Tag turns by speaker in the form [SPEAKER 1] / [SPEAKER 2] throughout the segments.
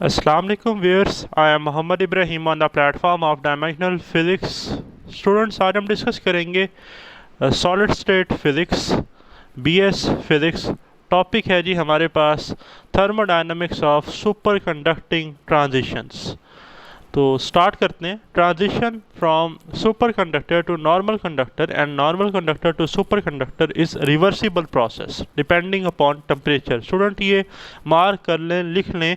[SPEAKER 1] Assalamu alaikum viewers, I am Mohammad Ibrahim on the platform of Dimensional Physics. Students, आज हम discuss करेंगे solid state physics, BS physics. Topic है जी हमारे पास thermodynamics of super conducting transitions. तो start करते हैं। Transition from super conductor to normal conductor and normal conductor to super conductor is reversible process depending upon temperature. Student ये mark कर लें, लिख लें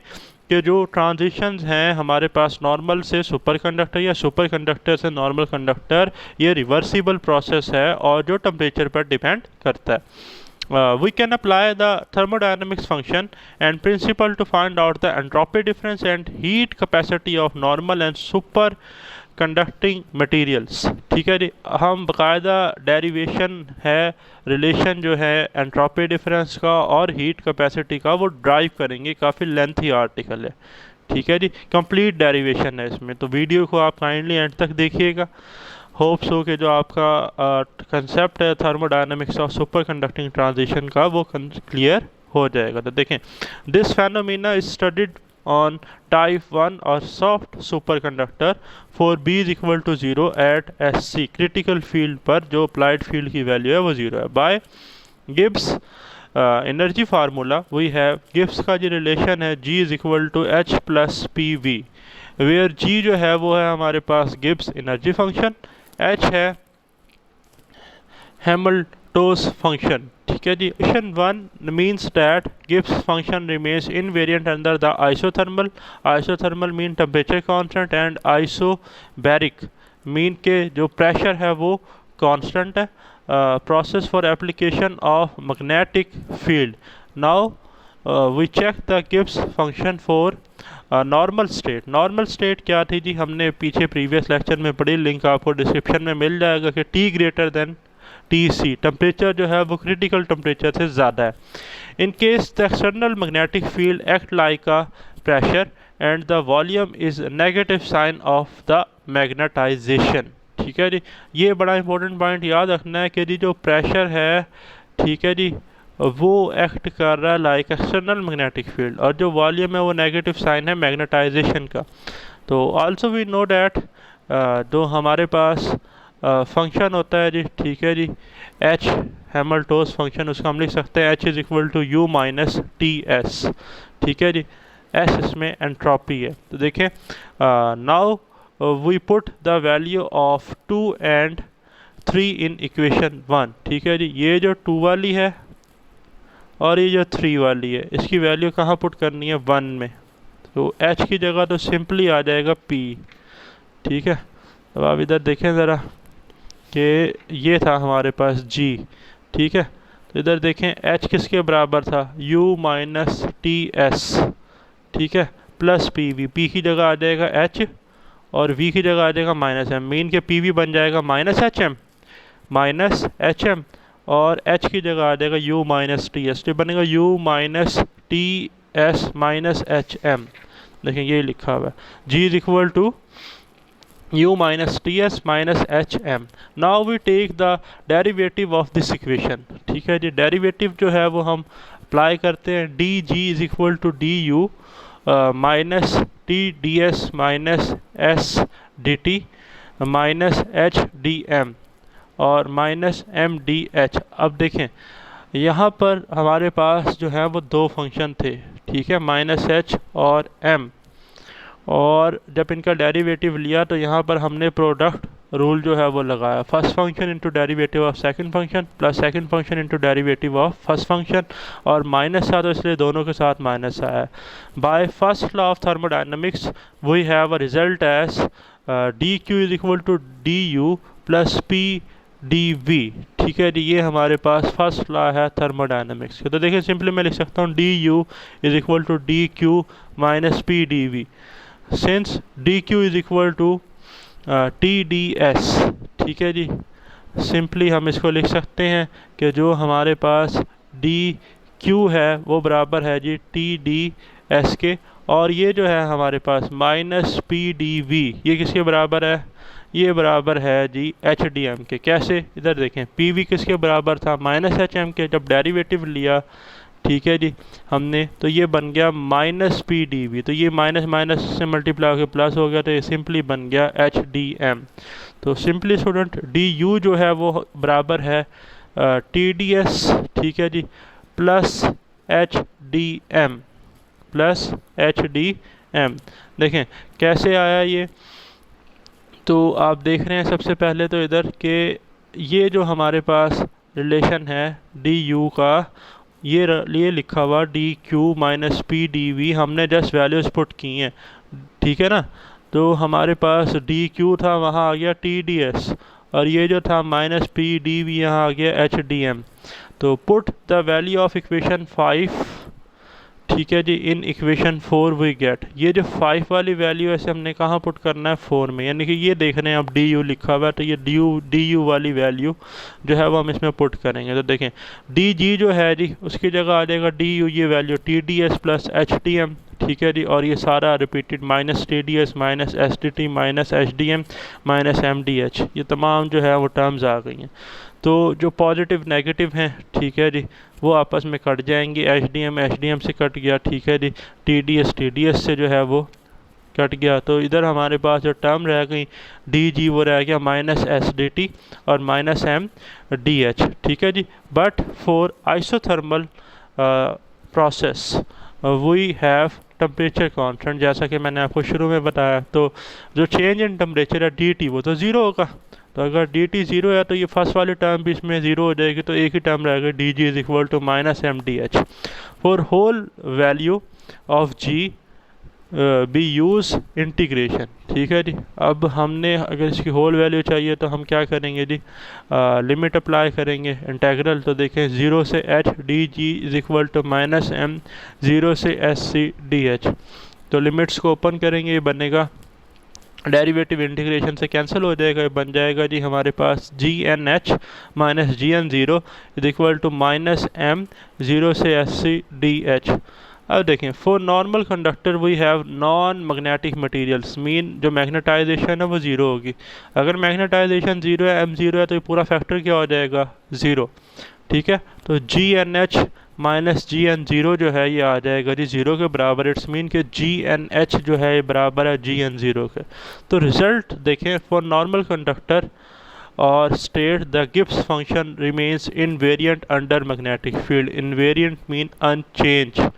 [SPEAKER 1] कि जो ट्रांजिशंस हैं हमारे पास नॉर्मल से सुपर कंडक्टर या सुपर कंडक्टर से नॉर्मल कंडक्टर, ये रिवर्सिबल प्रोसेस है और जो टेम्परेचर पर डिपेंड करता है। We can apply the thermodynamics function and principle to find out the entropy difference and heat capacity of normal and super conducting materials। ठीक है जी, हम बाकायदा डेरिवेशन है, रिलेशन जो है एंट्रोपी डिफरेंस का और हीट कैपेसिटी का वो ड्राइव करेंगे। काफ़ी लेंथी आर्टिकल है, ठीक है जी, कंप्लीट डेरिवेशन है इसमें। तो वीडियो को आप काइंडली एंड तक देखिएगा। होप्स हो कि जो आपका कंसेप्ट है thermodynamics of super conducting transition का वो क्लियर हो जाएगा। तो देखें, this phenomena is studied on type 1 और soft superconductor for B is equal to 0 at S C. Critical field पर जो अप्लाइड फील्ड की वैल्यू है वो 0 है। By Gibbs energy formula we have, Gibbs का जो रिलेशन है G is equal to H plus P V, where G जो है वो है हमारे पास गिब्स एनर्जी फंक्शन, एच है हेमल्टोस फंक्शन। ठीक है जी। Equation 1 means that Gibbs function remains invariant under the isothermal. Isothermal mean temperature constant and isobaric mean के जो प्रेशर है वो कांस्टेंट है। Process for application of magnetic field. Now we check the Gibbs function for normal state. Normal state क्या थी जी, हमने पीछे previous lecture में पढ़ी, लिंक आपको डिस्क्रिप्शन में मिल जाएगा कि T greater than T C, temperature जो है वो क्रिटिकल टेम्परेचर से ज़्यादा है। In case the external magnetic field act like a pressure and the volume is negative sign of the magnetization. ठीक है जी, ये बड़ा इंपॉर्टेंट पॉइंट याद रखना है कि जी जो प्रेशर है, ठीक है जी, वो एक्ट कर रहा है लाइक एक्सटर्नल मैग्नेटिक फील्ड, और जो वॉल्यूम है वो नेगेटिव साइन है मैग्नेटाइजेशन का। तो आल्सो वी नो डैट जो हमारे पास फंक्शन होता है जी, ठीक है जी, एच हेमल्टोस फंक्शन, उसका हम लिख सकते हैं H is equal to U minus T S. ठीक है जी, एस इसमें एंट्रोपी है। तो देखें, now we put the value of 2 and 3 in equation 1। ठीक है जी, ये जो 2 वाली है और ये जो 3 वाली है, इसकी वैल्यू कहाँ पुट करनी है, 1 में। तो h की जगह तो सिंपली आ जाएगा p। ठीक है, अब आप इधर देखें ज़रा कि ये था हमारे पास g। ठीक है, तो इधर देखें h किसके बराबर था, u माइनस टी एस। ठीक है, प्लस पी वी, p की जगह आ जाएगा h और v की जगह आ जाएगा माइनस m। मीन के पी वी बन जाएगा minus H M, minus H M, और h की जगह आ जाएगा u माइनस टी एस। तो बनेगा u minus T S minus H M. देखें ये लिखा हुआ है, g is equal to u minus T S minus H M. Now we take the derivative of this equation. ठीक है जी, डेरिवेटिव जो है वो हम अप्लाई करते हैं, D G is equal to D U minus T D S minus S D T minus H D M और minus M D H. अब देखें यहाँ पर हमारे पास जो है वो दो फंक्शन थे, ठीक है, माइनस एच और एम, और जब इनका डेरिवेटिव लिया तो यहाँ पर हमने प्रोडक्ट रूल जो है वो लगाया, first function into derivative of second function plus second function into derivative of first function, और माइनस था तो इसलिए दोनों के साथ माइनस आया। By first law of thermodynamics we have a result as D Q is equal to D U plus P D V. ठीक है जी, ये हमारे पास फर्स्ट लॉ है थर्मोडायनामिक्स के। तो देखिए सिंपली मैं लिख सकता हूँ D you is equal to D Q minus P D V, since D Q is equal to T D S. ठीक है जी, सिंपली हम इसको लिख सकते हैं कि जो हमारे पास डी क्यू है वो बराबर है जी टी डी एस के, और ये जो है हमारे पास माइनस पी डी वी, ये किसके बराबर है, ये बराबर है जी एच डी एम के। कैसे, इधर देखें पी वी किसके बराबर था, माइनस एच एम के। जब डेरिवेटिव लिया, ठीक है जी। हमने तो ये बन गया माइनस पी डी वी, तो ये माइनस माइनस से मल्टीप्लाई होकर प्लस हो गया, तो ये सिंपली बन गया एच डी एम। तो सिंपली स्टूडेंट डी यू जो है वो बराबर है टी डी एस, ठीक है जी, plus H D M, plus H D M. देखें कैसे आया ये, तो आप देख रहे हैं सबसे पहले तो इधर के ये जो हमारे पास रिलेशन है डी यू का, ये लिखा हुआ D Q minus P D V, हमने जस्ट वैल्यूज पुट की हैं, ठीक है ना। तो हमारे पास डी क्यू था, वहाँ आ गया टी डी एस, और ये जो था माइनस पी डी वी यहाँ आ गया एच डी एम। तो put the value of equation 5, ठीक है जी, इन इक्वेशन 4 वी गेट, ये जो 5 वाली वैल्यू है हमने कहाँ पुट करना है 4 में, यानी कि ये देख रहे हैं अब डी यू लिखा हुआ है, तो ये डी यू वाली वैल्यू जो है वो हम इसमें पुट करेंगे। तो देखें डी जी जो है जी उसकी जगह आ जाएगा डी यू ये value T D S plus H T M, ठीक है जी, और ये सारा repeated minus T D S minus S T T minus H D M minus M D H, ये तमाम जो है वो टर्म्स आ गई हैं। तो जो पॉजिटिव नेगेटिव हैं, ठीक है जी, वो आपस में कट जाएंगे, एच डी एम से कट गया, ठीक है जी, टी डी एस से जो है वो कट गया। तो इधर हमारे पास जो टर्म रह गई डी जी वो रह गया माइनस एस डी टी और माइनस एम डी एच, ठीक है जी। But for isothermal process we have temperature constant, जैसा कि मैंने आपको शुरू में बताया, तो जो चेंज इन टेम्परेचर है डी टी वो तो ज़ीरो होगा। तो अगर डी टी ज़ीरो है तो ये फर्स्ट वाली टर्म भी इसमें ज़ीरो हो जाएगी, तो एक ही टर्म रहेगा D G is equal to minus M D H. For whole value of G B use integration, ठीक है जी। अब हमने अगर इसकी होल वैल्यू चाहिए तो हम क्या करेंगे जी, लिमिट अप्लाई करेंगे, इंटेग्रल। तो देखें 0 से H D G is equal to minus M 0 से एस सी डी एच। तो लिमिट्स को ओपन करेंगे, ये बनेगा डेरिवेटिव इंटीग्रेशन से कैंसिल हो जाएगा, ये बन जाएगा जी हमारे पास G N H minus G N zero is equal to minus M 0 से एस सी डी एच। अब देखें for normal conductor we have non magnetic materials, mean जो मैग्नेटाइजेशन है वो ज़ीरो होगी। अगर मैग्नेटाइजेशन ज़ीरो है, एम ज़ीरो है, तो ये पूरा फैक्टर क्या हो जाएगा ज़ीरो, ठीक है। तो जी N H minus G N zero जो है ये आ जाएगा जी ज़ीरो के बराबर, इट्स मीन कि जी एन एच जो है ये बराबर है जी एन ज़ीरो के। तो रिजल्ट देखें फॉर नॉर्मल कंडक्टर और state the Gibbs function remains invariant under magnetic field, invariant mean unchange,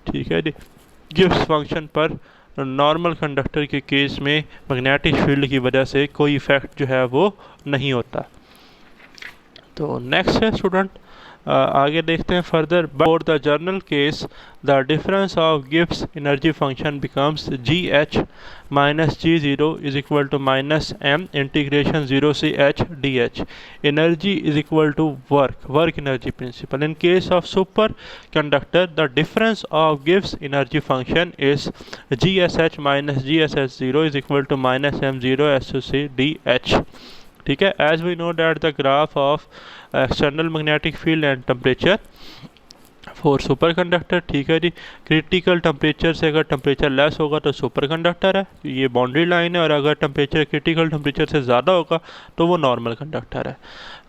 [SPEAKER 1] ठीक है जी। गिब्स फंक्शन पर नॉर्मल कंडक्टर के केस में मैग्नेटिक फील्ड की वजह से कोई इफेक्ट जो है वो नहीं होता। तो नेक्स्ट है स्टूडेंट, आगे देखते हैं further. For the general case the difference of Gibbs energy function becomes G H minus G zero is equal to minus M integration 0 से H D H. Energy is equal to work energy principle. In case of super conductor the difference of Gibbs energy function is G S H minus G S H zero is equal to minus M zero S C D H, ठीक है। As we know that the graph of external magnetic field and temperature for super conductor, ठीक है जी। Critical temperature से अगर temperature less होगा तो super conductor है, ये बाउंड्री लाइन है, और अगर टेम्परेचर क्रिटिकल टेम्परेचर से ज़्यादा होगा तो वो नॉर्मल कंडक्टर है।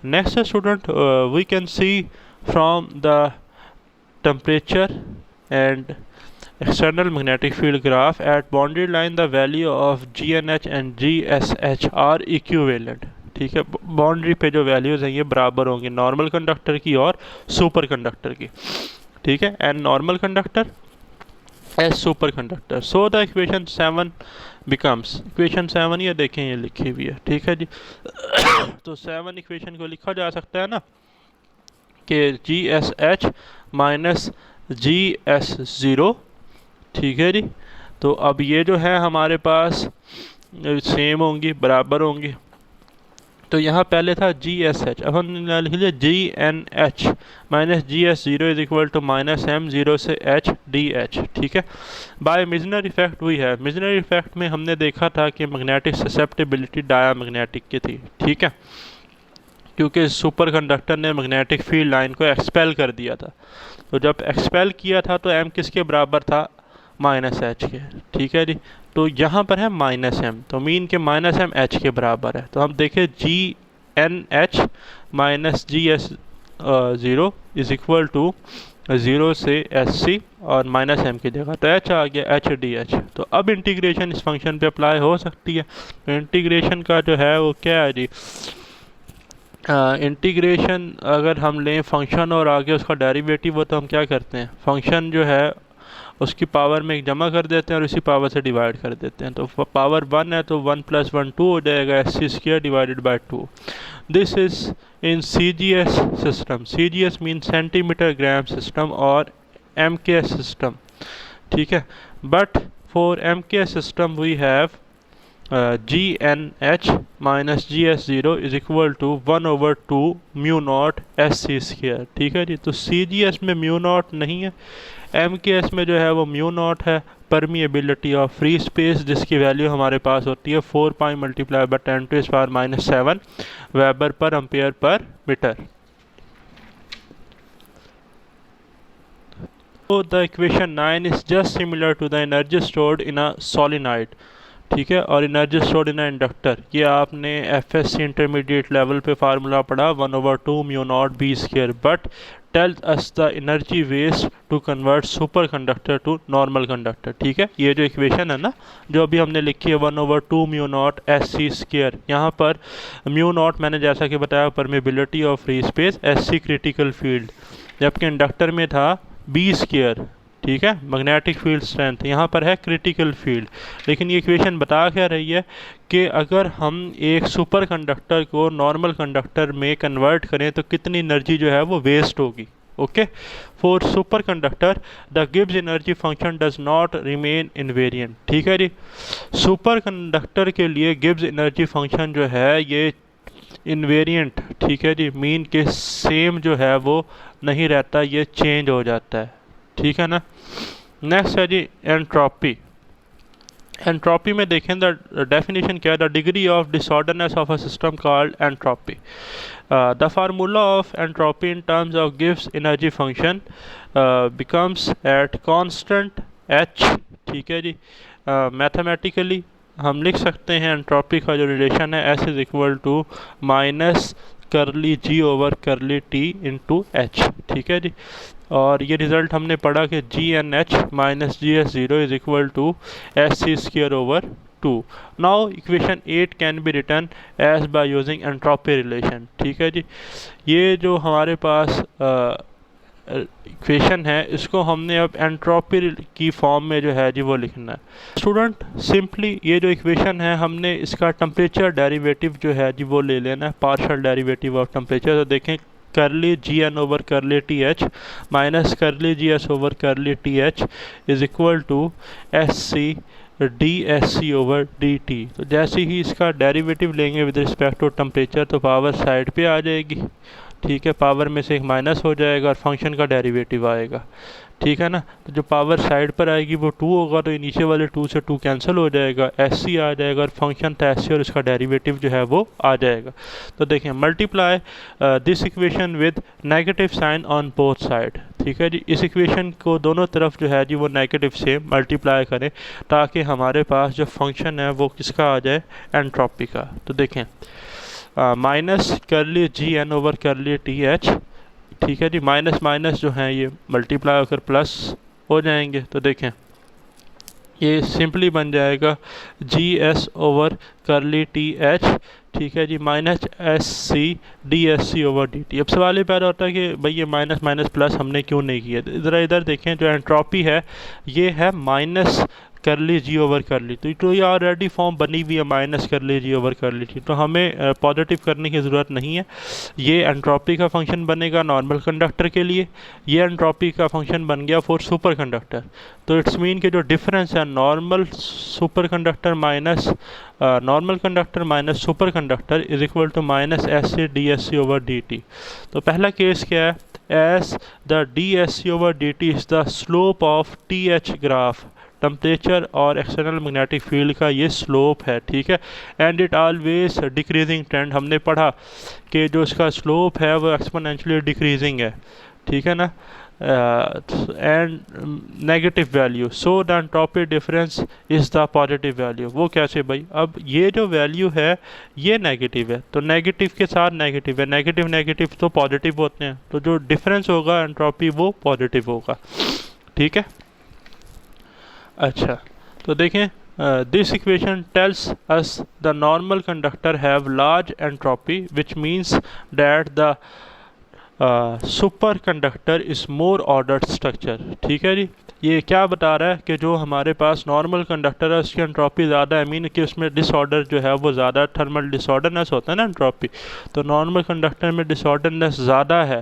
[SPEAKER 1] Next student, we can see from the temperature and external magnetic field graph at boundary line the value of GNH and GSH are equivalent, ठीक है। बाउंड्री पे जो वैल्यूज़ हैं ये बराबर होंगे नॉर्मल कंडक्टर की और सुपर कंडक्टर की, ठीक है। And normal conductor as super conductor, so the equation 7 becomes, equation 7 ये देखें ये लिखी हुई है, ठीक है जी। तो 7 इक्वेशन को लिखा जा सकता है ना कि जी S H minus G S zero, ठीक है जी। तो अब ये जो है हमारे पास सेम होंगी, बराबर होंगी। तो यहाँ पहले था जी एस एच, अब हम लिख लिया G N H minus G S zero is equal to minus M 0 से एच डी एच, ठीक है। बाय मिजनर इफेक्ट हुई है, मिजनर इफेक्ट में हमने देखा था कि मैग्नेटिक ससेप्टिबिलिटी डायामैग्नेटिक की थी, ठीक है, क्योंकि सुपर कंडक्टर ने मैग्नेटिक फील्ड लाइन को एक्सपेल कर दिया था। तो जब एक्सपेल किया था तो एम किसके बराबर था, माइनस एच के, ठीक है जी। तो यहाँ पर है माइनस एम, तो मीन के माइनस एम एच के बराबर है। तो हम देखें G N H minus G S zero is equal to zero से SC और माइनस m की जगह, तो h आ गया HDH। तो अब इंटीग्रेशन इस फंक्शन पे अप्लाई हो सकती है। तो इंटीग्रेशन का जो है वो क्या है जी, इंटीग्रेशन अगर हम लें फंक्शन और आगे उसका डेरिवेटिव हो, तो हम क्या करते हैं, फंक्शन जो है उसकी पावर में एक जमा कर देते हैं और उसी पावर से डिवाइड कर देते हैं। तो पावर 1 है तो 1 + 1 2 हो जाएगा, SC² divided by 2। This is in CGS system. CGS mean centimetre gram system और MKS सिस्टम, ठीक है। But for MKS system we have GNH minus GS0 is equal to 1/2 mu naught SC², ठीक है जी। तो CGS में mu naught नहीं है, MKS में जो है वो म्यू नॉट है, परमिएबिलिटी ऑफ फ्री स्पेस, जिसकी वैल्यू हमारे पास होती है 4 pi multiply by 10⁻⁻⁷ weber per ampere per metre. So the equation 9 is just similar to the energy stored in a solenoid, ठीक है, और एनर्जी स्टोर्ड इन इंडक्टर। ये आपने FSC इंटरमीडिएट लेवल पे फार्मूला पढ़ा 1/2 mu naught B², but tells us the energy waste to convert super conductor to normal conductor, ठीक है। ये जो इक्वेशन है ना जो अभी हमने लिखी है 1/2 म्यू नॉट SC², यहाँ पर म्यू नॉट मैंने जैसा कि बताया permeability of free space, SC critical field, जबकि इंडक्टर में था B², ठीक है, मैग्नेटिक फील्ड स्ट्रेंथ, यहाँ पर है क्रिटिकल फील्ड। लेकिन ये इक्वेशन बता क्या रही है कि अगर हम एक सुपर कंडक्टर को नॉर्मल कंडक्टर में कन्वर्ट करें तो कितनी एनर्जी जो है वो वेस्ट होगी। Okay, for super conductor the Gibbs energy function does not remain invariant, ठीक है जी। सुपर कंडक्टर के लिए गिब्स एनर्जी फंक्शन जो है ये इनवेरिएंट, ठीक है जी, मीन के सेम जो है वो नहीं रहता, ये चेंज हो जाता है, ठीक है ना। नेक्स्ट है जी एंट्रोपी। एंट्रोपी में देखें द डेफिनेशन क्या है, the degree of disorderness of a system called entropy. The formula of entropy in terms of gives energy function becomes at constant h, ठीक है जी। मैथमेटिकली हम लिख सकते हैं एंट्रोपी का जो रिलेशन है S is equal to minus curly G over curly T into H, ठीक है जी। और ये रिजल्ट हमने पढ़ा कि GNH minus GS0 is equal to SC² over 2। Now equation 8 can be written as by using entropy relation, ठीक है जी। ये जो हमारे पास इक्वेशन है इसको हमने अब एंट्रोपी की फॉर्म में जो है जी वो लिखना है। स्टूडेंट सिंपली ये जो इक्वेशन है हमने इसका टेम्परेचर डेरिवेटिव जो है जी वो ले लेना है, पार्शियल डेरिवेटिव ऑफ टेम्परेचर। तो देखें curly GN over curly TH minus curly GS over curly TH is equal to SC DSC over DT। तो जैसे ही इसका डेरिवेटिव लेंगे विद रिस्पेक्ट टू टेम्परेचर तो पावर साइड पे आ जाएगी, ठीक है, पावर में से एक माइनस हो जाएगा और फंक्शन का डेरिवेटिव आएगा, ठीक है ना। तो जो पावर साइड पर आएगी वो 2 होगा, तो ये नीचे वाले 2 से 2 कैंसिल हो जाएगा, SC आ जाएगा और फंक्शन था SC और इसका डेरिवेटिव जो है वो आ जाएगा। तो देखें multiply this equation with negative sign on both side, ठीक है जी। इस इक्वेशन को दोनों तरफ जो है जी वो नेगेटिव से मल्टीप्लाई करें ताकि हमारे पास जो फंक्शन है वो किसका आ जाए, एंट्रोपी का। तो देखें माइनस करली GN ओवर करली TH, ठीक है जी, माइनस माइनस जो हैं ये मल्टीप्लाई होकर प्लस हो जाएंगे। तो देखें ये सिंपली बन जाएगा GS ओवर करली TH, ठीक है जी, minus SC DSC over DT। अब सवाल ये पैदा होता है कि भाई ये माइनस माइनस प्लस हमने क्यों नहीं किया। ज़रा इधर देखें जो एंट्रोपी है ये है माइनस करली G ओवर करली, तो ये ऑलरेडी फॉर्म बनी हुई है minus curly G over curly T, तो हमें पॉजिटिव करने की ज़रूरत नहीं है। ये एंट्रोपी का फंक्शन बनेगा नॉर्मल कंडक्टर के लिए, ये एंट्रोपी का फंक्शन बन गया फॉर सुपर कंडक्टर। तो इट्स मीन कि जो डिफरेंस है normal super conductor minus normal conductor minus super conductor is equal to minus SC DSC over DT। तो पहला केस क्या है, as the DSC over DT is the slope of TH graph, temperature और external magnetic field का ये slope है, ठीक है। And it always decreasing trend, हमने पढ़ा कि जो इसका स्लोप है वो एक्सपोनेंशियली डिक्रीजिंग है, ठीक है ना। And negative value, so the entropy difference is the positive value. वो कैसे भाई? अब ये जो वैल्यू है ये नेगेटिव है, तो नेगेटिव के साथ नेगेटिव है, नेगेटिव नेगेटिव तो पॉजिटिव होते हैं, तो जो डिफरेंस होगा एंट्रोपी वो पॉजिटिव होगा। ठीक है, अच्छा तो देखें, this equation tales us the normal conductor have large entropy which means that the super conductor is more ordered structure. ठीक है जी, ये क्या बता रहा है कि जो हमारे पास नॉर्मल कंडक्टर है उसकी एंट्रोपी ज़्यादा है, मीन कि उसमें डिसऑर्डर जो है वो ज़्यादा, थर्मल डिसऑर्डरनेस होता है ना एंट्रोपी, तो नॉर्मल कंडक्टर में डिसऑर्डरनेस ज़्यादा है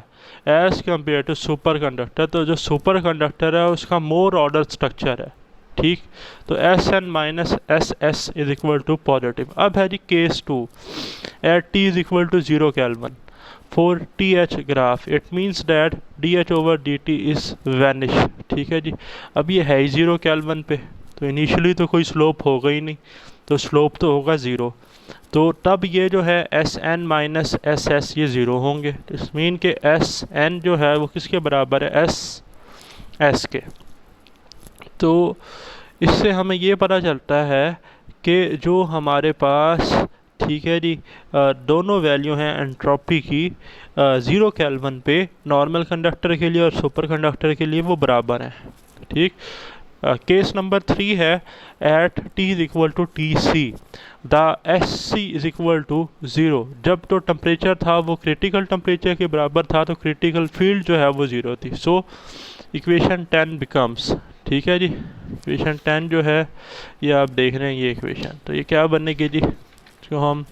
[SPEAKER 1] as compare to super conductor. तो जो सुपर कंडक्टर है उसका मोर ऑर्डर स्ट्रक्चर है। ठीक, तो S N minus S S is equal to positive. अब है जी case 2, at T is equal to 0 kelvin for TH graph, it means that DH over DT is vanish. ठीक है जी, अब ये है ही 0 केल्विन पे, तो इनिशियली तो कोई स्लोप होगा ही नहीं, तो स्लोप तो होगा 0, तो तब ये जो है S N minus S S ये 0 होंगे। इस मीन के एस एन जो है वो किसके बराबर है? एस एस के। तो इससे हमें ये पता चलता है कि जो हमारे पास, ठीक है जी, दोनों वैल्यू हैं एंट्रोपी की 0 केल्विन पे नॉर्मल कंडक्टर के लिए और सुपर कंडक्टर के लिए वो बराबर हैं। ठीक, केस नंबर 3 है, at T is equal to T C the S C is equal to 0। जब तो टेम्परेचर था वो क्रिटिकल टेम्परेचर के बराबर था, तो क्रिटिकल फील्ड जो है वो 0 थी। सो इक्वेशन 10 बिकम्स, ठीक है जी, इक्वेशन 10 जो है ये आप देख रहे हैं ये इक्वेशन, तो ये क्या बनेगी जी, जो हम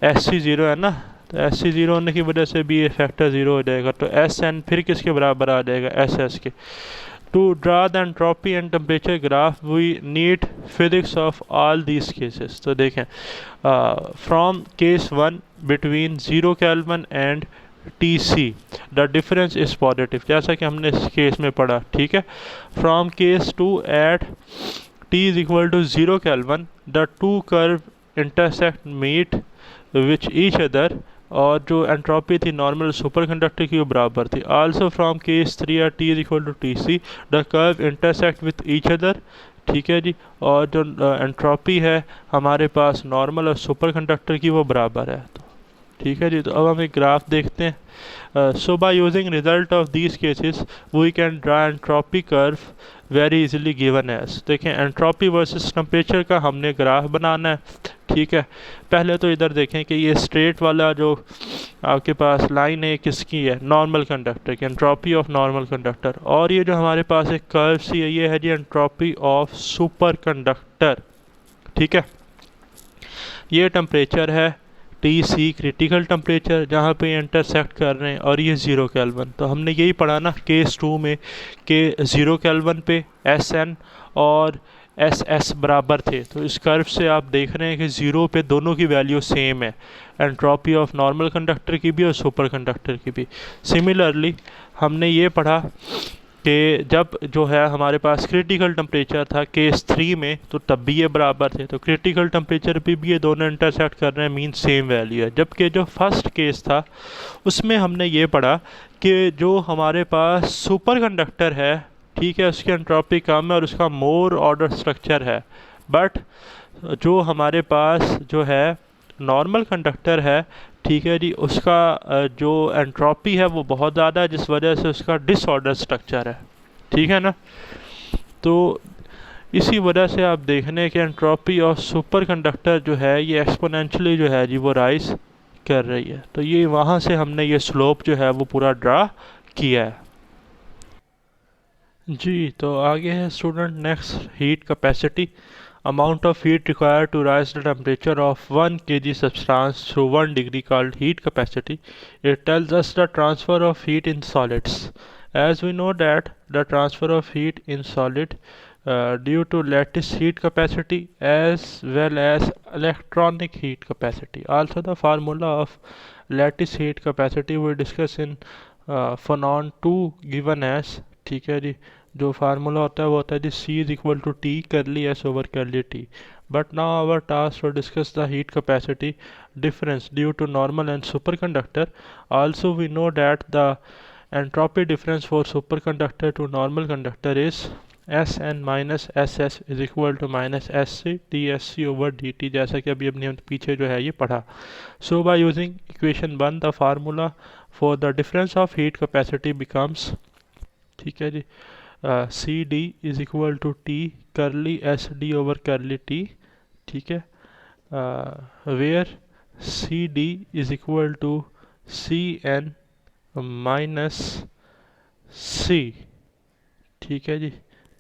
[SPEAKER 1] एस सी 0 है ना, तो एस सी 0 होने की वजह से भी ये फैक्टर 0 हो जाएगा, तो एस एन फिर किसके बराबर आ जाएगा? एस एस के। To draw the entropy and temperature graph we need physics of all these cases. तो देखें, from case 1 between 0 kelvin and T C the difference is positive, जैसा कि हमने इस केस में पढ़ा। ठीक है, from case 2 at T is equal to 0 kelvin the two curve intersect meet which each other, और जो एंट्रोपी थी नॉर्मल सुपर कंडक्टर की वो बराबर थी। आल्सो फ्रॉम केस 3 या T is equal to T C the curve intersect with each other. ठीक है जी, और जो एंट्रोपी है हमारे पास नॉर्मल और सुपर कंडक्टर की वो बराबर है। तो ठीक है जी, तो अब हम एक ग्राफ देखते हैं। So by using result of these cases we can draw entropy curve very easily given as. देखें, एंट्रोपी वर्सेस टेम्परेचर का हमने ग्राफ बनाना है। ठीक है, पहले तो इधर देखें कि ये स्ट्रेट वाला जो आपके पास लाइन है किसकी है? नॉर्मल कंडक्टर की, एंट्रोपी ऑफ नॉर्मल कंडक्टर, और ये जो हमारे पास एक कर्व सी है ये है जी एंट्रोपी ऑफ सुपर कंडक्टर। ठीक है, ये टेम्परेचर है टी सी क्रिटिकल टेम्परेचर जहाँ पे इंटरसेक्ट कर रहे हैं, और ये 0 केल्विन। तो हमने यही पढ़ा ना केस 2 में कि 0 केल्विन पे एस एन और एस एस बराबर थे। तो इस कर्व से आप देख रहे हैं कि 0 पे दोनों की वैल्यू सेम है, एंट्रोपी ऑफ नॉर्मल कंडक्टर की भी और सुपर कंडक्टर की भी। सिमिलरली हमने ये पढ़ा कि जब जो है हमारे पास क्रिटिकल टेम्परेचर था केस 3 में, तो तब भी ये बराबर थे, तो क्रिटिकल टेम्परेचर पे भी ये दोनों इंटरसेक्ट कर रहे हैं, मीन सेम वैल्यू है। जबकि जो फर्स्ट केस था उसमें हमने ये पढ़ा कि जो हमारे पास सुपर कंडक्टर है, ठीक है, उसकी एंट्रोपी कम है और उसका मोर ऑर्डर स्ट्रक्चर है, बट जो हमारे पास जो है नॉर्मल कंडक्टर है, ठीक है जी, उसका जो एंट्रोपी है वो बहुत ज़्यादा है, जिस वजह से उसका डिसऑर्डर स्ट्रक्चर है। ठीक है ना, तो इसी वजह से आप देख रहे हैं कि एंट्रोपी ऑफ सुपर कंडक्टर जो है ये एक्सपोनेंशियली जो है जी वो राइज कर रही है। तो ये वहाँ से हमने ये स्लोप जो है वो पूरा ड्रा किया है जी। तो आगे है student next, heat capacity, amount of heat required to rise the temperature of 1 kg substance through 1 degree called heat capacity. It tells us the transfer of heat in solids. As we know that the transfer of heat in solid due to lattice heat capacity as well as electronic heat capacity. Also the formula of lattice heat capacity we discuss in Phenon 2 given as, ठीक है जी, जो formula होता है वो होता है जी C is equal to T curly S over curly T. But now our task to discuss the heat capacity difference due to normal and superconductor. Also we know that the entropy difference for super conductor to normal conductor is Sn minus Ss is equal to minus Sc dsc over dt, जैसा कि अभी हमने पीछे जो है ये पढ़ा. So by using equation 1 the formula for the difference of heat capacity becomes, ठीक है जी, C D is equal to T curly S D over curly T, ठीक है, where C D is equal to C N minus C, ठीक है जी.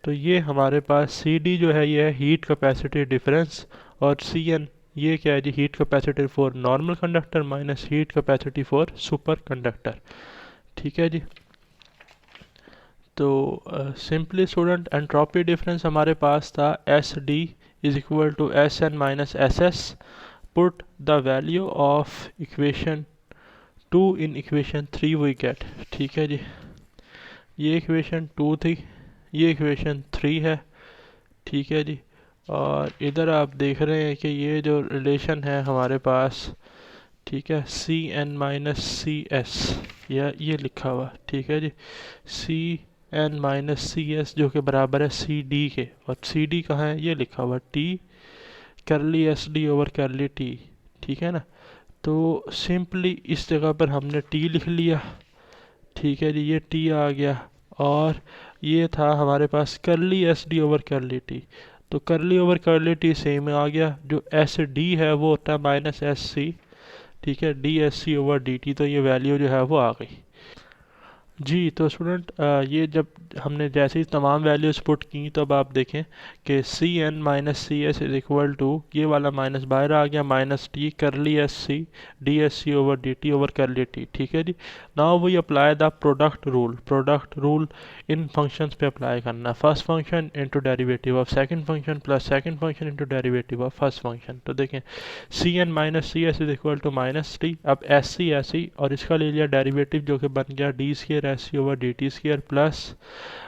[SPEAKER 1] तो ये हमारे पास सी डी जो है ये है हीट कैपेसिटी डिफरेंस, और सी एन ये क्या है जी, heat capacity for normal conductor minus heat capacity for super conductor, ठीक है जी. तो सिंपली स्टूडेंट एंट्रोपी डिफरेंस हमारे पास था S D is equal to S N minus S S. Put the value of equation 2 in equation 3 we get, ठीक है जी. ये इक्वेशन 2 थी, ये इक्वेशन 3 है, ठीक है जी. और इधर आप देख रहे हैं कि ये जो रिलेशन है हमारे पास, ठीक है, C N minus C S, या ये लिखा हुआ, ठीक है जी, C N minus C S जो कि बराबर है सी डी के, और सी डी कहाँ है, ये लिखा हुआ T curly S D over curly T, ठीक है ना. तो सिंपली इस जगह पर हमने टी लिख लिया, ठीक है जी, ये टी आ गया, और ये था हमारे पास करली S D over curly T. तो करली ओवर करली टी सेम आ गया, जो एस डी है वो होता है माइनस एस सी, ठीक है, D S C over D T. तो ये वैल्यू जो है वो आ गई जी. तो स्टूडेंट ये जब हमने जैसे ही तमाम वैल्यूज़ पुट की, तो अब आप देखें कि C N minus C S is equal to, ये वाला माइनस बाहर आ गया, minus T curly S C D S C over D T over curly T, ठीक है जी. Now we apply the product rule in functions पे apply करना. First function into derivative of second function plus second function into derivative of first function. तो देखें C N minus C S is equal to minus T, अब S C और इसका ले लिया derivative जो कि बन गया D square S C over D T square, plus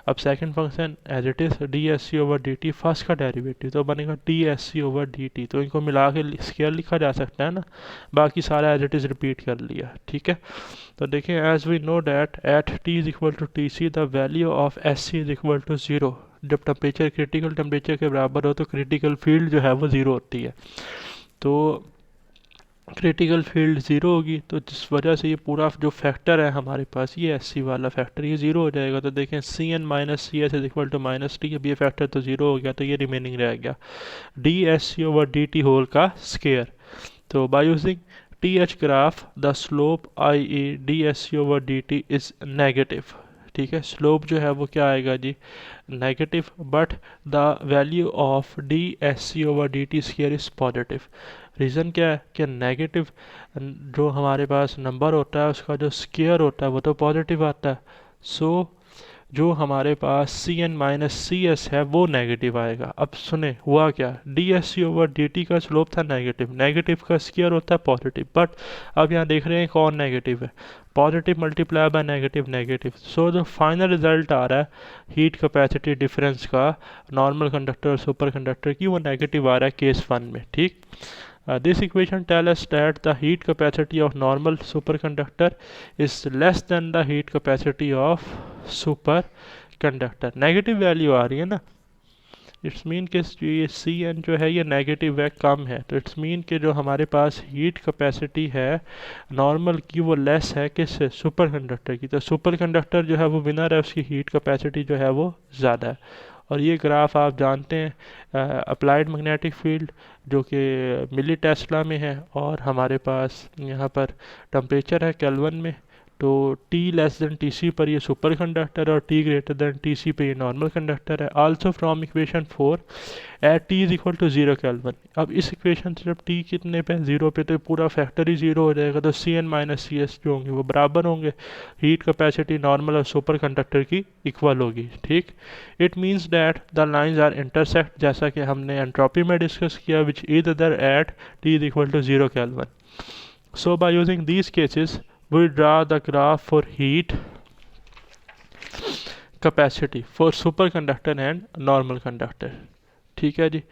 [SPEAKER 1] अब second function as it is D S C over D T, first का डेरिवेटिव तो बनेगा D S C over D T. तो इनको मिला के स्क्वायर लिखा जा सकता है ना, बाकी सारा एज इट इज रिपीट कर लिया, ठीक है. तो देखें as we know that at T is equal to T C the value of S C is equal to zero. जब टेम्परेचर क्रिटिकल टेम्परेचर के बराबर हो तो क्रिटिकल फील्ड जो है वो ज़ीरो होती है. तो क्रिटिकल फील्ड ज़ीरो होगी, तो जिस वजह से ये पूरा जो फैक्टर है हमारे पास, ये एस सी वाला फैक्टर ये ज़ीरो हो जाएगा. तो देखें C N minus C S is equal to minus T, अब ये फैक्टर तो ज़ीरो हो गया, तो ये रिमेनिंग रह गया D S C over D T whole का स्क्वायर. तो by using T H graph the slope I E D S C over D T is negative, ठीक है. स्लोप जो है वो क्या आएगा जी, negative, but the value of D S C over D T square is positive. Reason क्या है कि नेगेटिव जो हमारे पास नंबर होता है उसका जो स्क्वायर होता है वो तो पॉजिटिव आता है. सो जो हमारे पास C N minus C S है वो नेगेटिव आएगा. अब सुने हुआ क्या, D S C over D T का स्लोप था नेगेटिव, नेगेटिव का स्क्वायर होता है पॉजिटिव, बट अब यहाँ देख रहे हैं कौन नेगेटिव है, positive multiply by negative negative. So जो फाइनल रिजल्ट आ रहा है हीट कैपेसिटी डिफरेंस का नॉर्मल कंडक्टर और सुपर कंडक्टर की, वो नेगेटिव आ रहा है केस 1 में, ठीक. This equation tells us that the heat capacity of normal superconductor is less than the heat capacity of superconductor. Negative value आ रही है ना, इट्स मीन कि ये सी एन जो है ये नेगेटिव है, कम है. तो इट्स मीन कि जो हमारे पास हीट कैपेसिटी है नॉर्मल की वो लेस है किससे, सुपर कंडक्टर की. तो सुपर कंडक्टर जो है वो विनर है, उसकी हीट कैपेसिटी जो है वो ज़्यादा है. और ये ग्राफ आप जानते हैं अप्लाइड मैग्नेटिक फील्ड जो कि मिली टेस्ला में है, और हमारे पास यहाँ पर टेम्परेचर है केल्विन में. तो T less than T C पर ये सुपर कंडक्टर और T greater than T C पर ये नॉर्मल कंडक्टर है. Also from equation 4 at T is equal to 0 kelvin. अब इस इक्वेशन से जब T कितने पे, 0 पे, तो पूरा फैक्टर ही 0 हो जाएगा. तो C N minus C S जो होंगे वो बराबर होंगे, हीट कैपेसिटी नॉर्मल और सुपर कंडक्टर की इक्वल होगी, ठीक. It means that the lines are intersect, जैसा कि हमने एंट्रोपी में डिस्कस किया, which either at T is equal to 0 kelvin. So by using these cases we draw the graph for heat capacity for superconductor and normal conductor, ठीक है जी.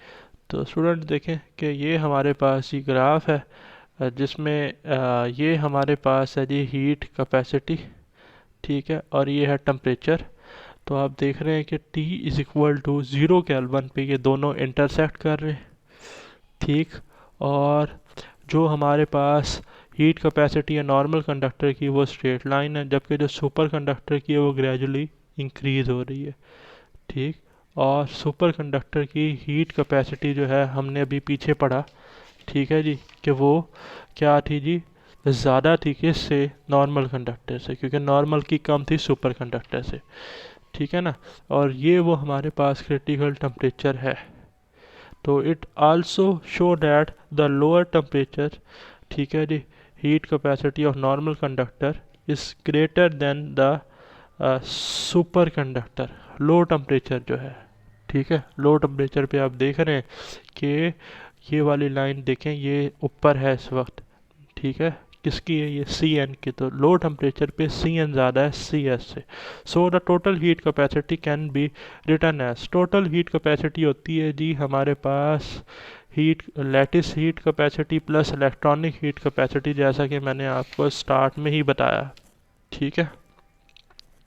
[SPEAKER 1] तो student देखें कि ये हमारे पास ये ग्राफ है जिसमें ये हमारे पास है जी हीट कैपेसिटी, ठीक है, और ये है टेम्परेचर। तो आप देख रहे हैं कि T is equal to 0 kelvin पे ये दोनों इंटरसेक्ट कर रहे हैं, ठीक। और जो हमारे पास हीट कैपेसिटी है नॉर्मल कंडक्टर की वो स्ट्रेट लाइन है, जबकि जो सुपर कंडक्टर की है वो ग्रेजुअली इंक्रीज़ हो रही है, ठीक। और सुपर कंडक्टर की हीट कैपेसिटी जो है हमने अभी पीछे पढ़ा, ठीक है जी, कि वो क्या थी जी, ज़्यादा थी किससे, नॉर्मल कंडक्टर से, क्योंकि नॉर्मल की कम थी सुपर कंडक्टर से, ठीक है ना। और ये वो हमारे पास क्रिटिकल टेम्परेचर है। तो it also show that the lower temperature, ठीक है जी, heat capacity of normal conductor is greater than the super conductor, low temperature जो है, ठीक है। लो टेम्परेचर पे आप देख रहे हैं कि ये वाली लाइन देखें, ये ऊपर है इस वक्त, ठीक है। किसकी है ये, सी एन की। तो लो टेम्परेचर पे सी एन ज़्यादा है सी एस से। So the total heat capacity can be written as, total heat capacity होती है जी हमारे पास heat, lattice heat capacity plus electronic heat capacity, जैसा कि मैंने आपको स्टार्ट में ही बताया, ठीक है।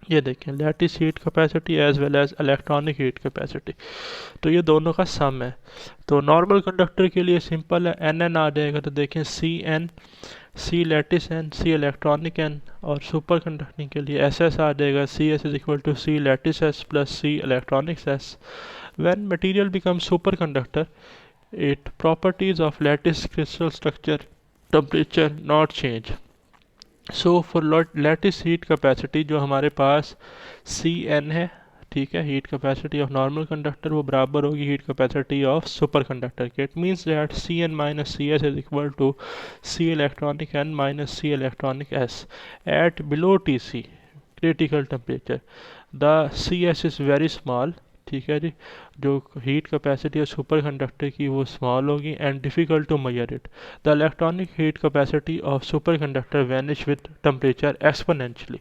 [SPEAKER 1] ये देखें, lattice heat capacity as well as electronic heat capacity, तो ये दोनों का सम है। तो नॉर्मल कंडक्टर के लिए सिंपल है, एन एन आ जाएगा। तो देखें, C N, C lattice N, C electronic N, और सुपर कंडक्टिंग के लिए एस एस आ जाएगा, C S is equal to C lattice S plus C electronics S. When material become super conductor, it properties of lattice crystal structure temperature not change. So for lattice heat capacity जो हमारे पास C N है, ठीक है, heat capacity of normal conductor वो बराबर होगी heat capacity of super conductor के। It means that C N minus C S is equal to C electronic N minus C electronic S at below T C critical temperature. The C S is very small, ठीक है जी, जो heat capacity है super conductor की वो small होगी and difficult to measure it. The electronic heat capacity of super conductor vanish with temperature exponentially.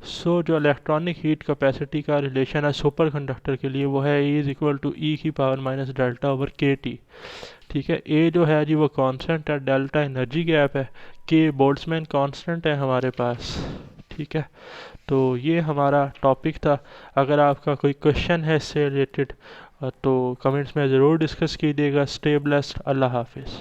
[SPEAKER 1] So जो electronic heat capacity का रिलेशन है सुपर कंडक्टर के लिए वो है E इज़ इक्वल टू ई की पावर माइनस डेल्टा ओवर के T, ठीक है। ए जो है जी वो कांस्टेंट है, डेल्टा एनर्जी गैप है, के बोल्ट्जमैन कांस्टेंट है हमारे पास, ठीक है। तो ये हमारा टॉपिक था। अगर आपका कोई क्वेश्चन है इससे रिलेटेड तो कमेंट्स में ज़रूर डिस्कस कीजिएगा। स्टे ब्लेस्ड, अल्लाह हाफिज़।